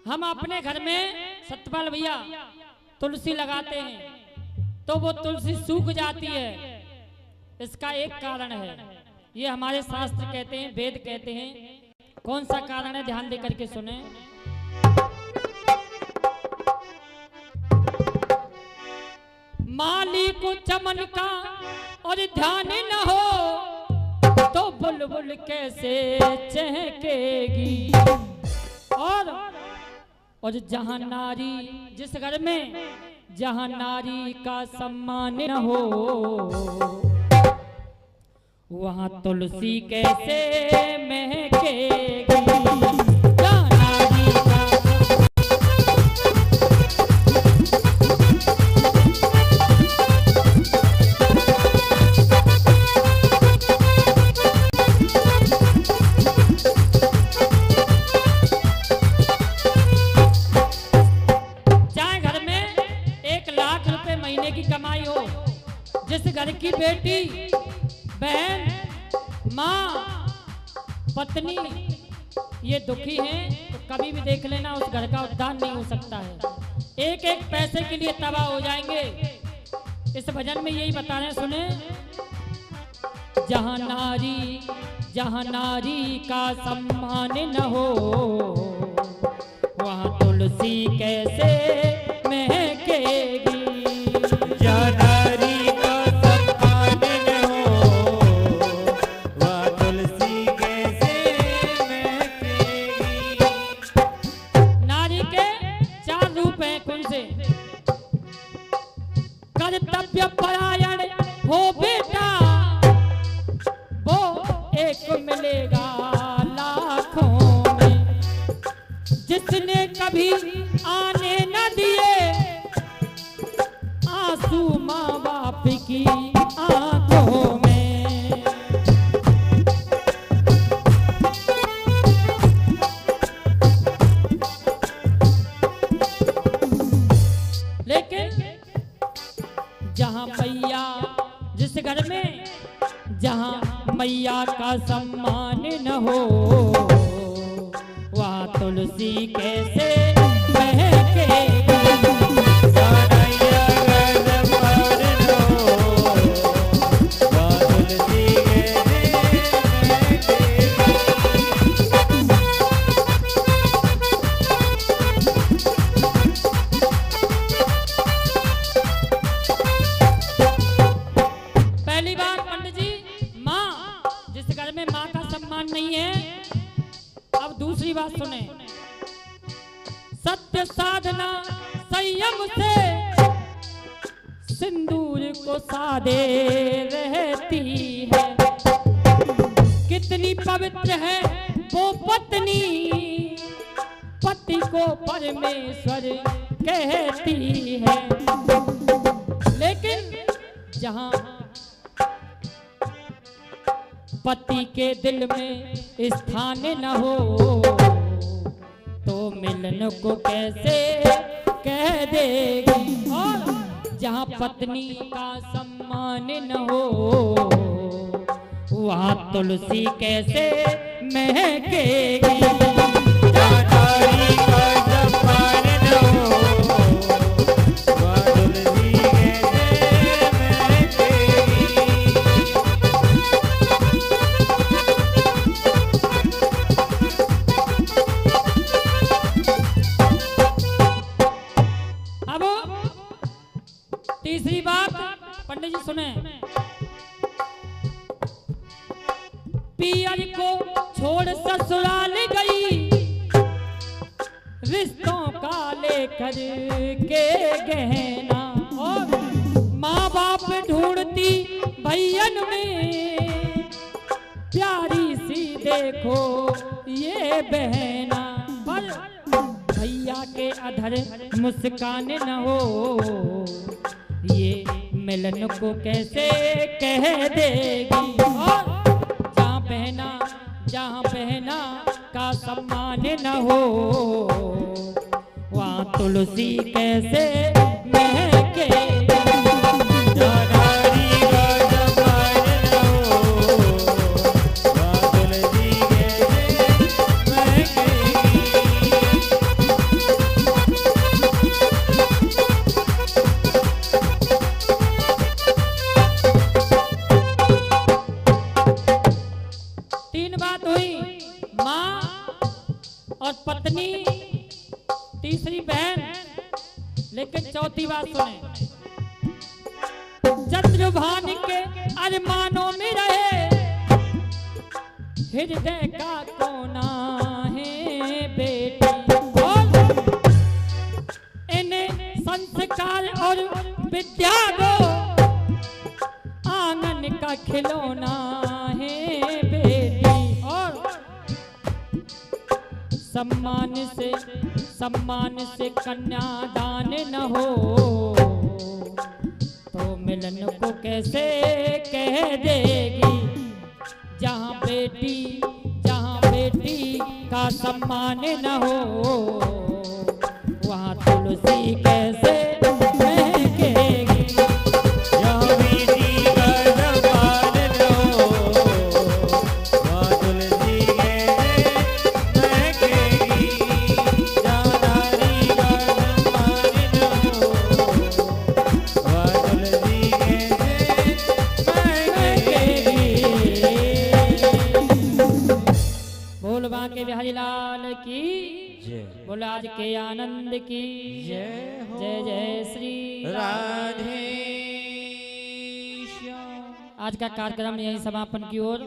हम अपने घर में सतपाल भैया तुलसी लगाते हैं तो वो तुलसी सूख जाती है। इसका एक कारण है, ये हमारे शास्त्र कहते हैं, वेद कहते हैं। कौन सा कारण है, ध्यान देकर के सुने। माली को चमन का और ध्यान न हो तो बुलबुल कैसे चहकेगी। और जहां नारी, जिस घर में जहां नारी का सम्मान न हो वहां तुलसी कैसे महकेगी। जिस घर की बेटी, बहन, माँ, पत्नी ये दुखी हैं तो कभी भी देख लेना उस घर का उद्धार नहीं हो सकता है। एक एक पैसे के लिए तबाह हो जाएंगे। इस भजन में यही बता रहे, सुने। जहां नारी का सम्मान न हो वहां तुलसी कैसे महकेगी। कर्तव्य परायण हो बेटा वो एक मिलेगा लाखों में। जिसने कभी आने न दिए आंसू माँ बाप की आंखों में। लेकिन जहां मैया, जिस घर में जहां मैया का सम्मान न हो वहां तुलसी कैसे महकेगी। नहीं है। अब दूसरी बात सुने। सत्य साधना संयम से सिंदूर को सादे रहती है। कितनी पवित्र है वो पत्नी पति को परमेश्वर कहती है। लेकिन जहां पति के दिल में स्थान न हो तो मिलन को कैसे कह देगी। और जहां पत्नी का सम्मान न हो वहां तुलसी कैसे महकेगी। तीसरी बात पंडित जी सुने। पियर को छोड़ ससुराल गई रिश्तों का लेकर के गहना। और माँ बाप ढूंढती भैयन में प्यारी सी देखो ये बहना। पर भैया के अधर मुस्कान न हो ये मिलन को कैसे कह देगी। और जहां बहना का सम्मान न हो वहां तुलसी कैसे महकेगी। बात सुने। शत्रुभान के अरमानों में रहे हृदय का कोना है बेटी, और इन्हें संस्कार और विद्या को आंगन का खिलौना है बेटी। और सम्मान से कन्यादान न हो तो मिलन को कैसे कह देगी। जहाँ बेटी का सम्मान न हो वहाँ तुलसी कैसे महकेगी। जहाँ बेटी का सम्मान न हो वहाँ तुलसी कैसे महकेगी। जहाँ नारी का सम्मान न हो वहाँ तुलसी कैसे महकेगी। बोल बांके बिहारी लाल की जय। बोल आज के आनंद की जय हो। जय जय श्री राधे श्याम। आज का कार्यक्रम यही समापन की ओर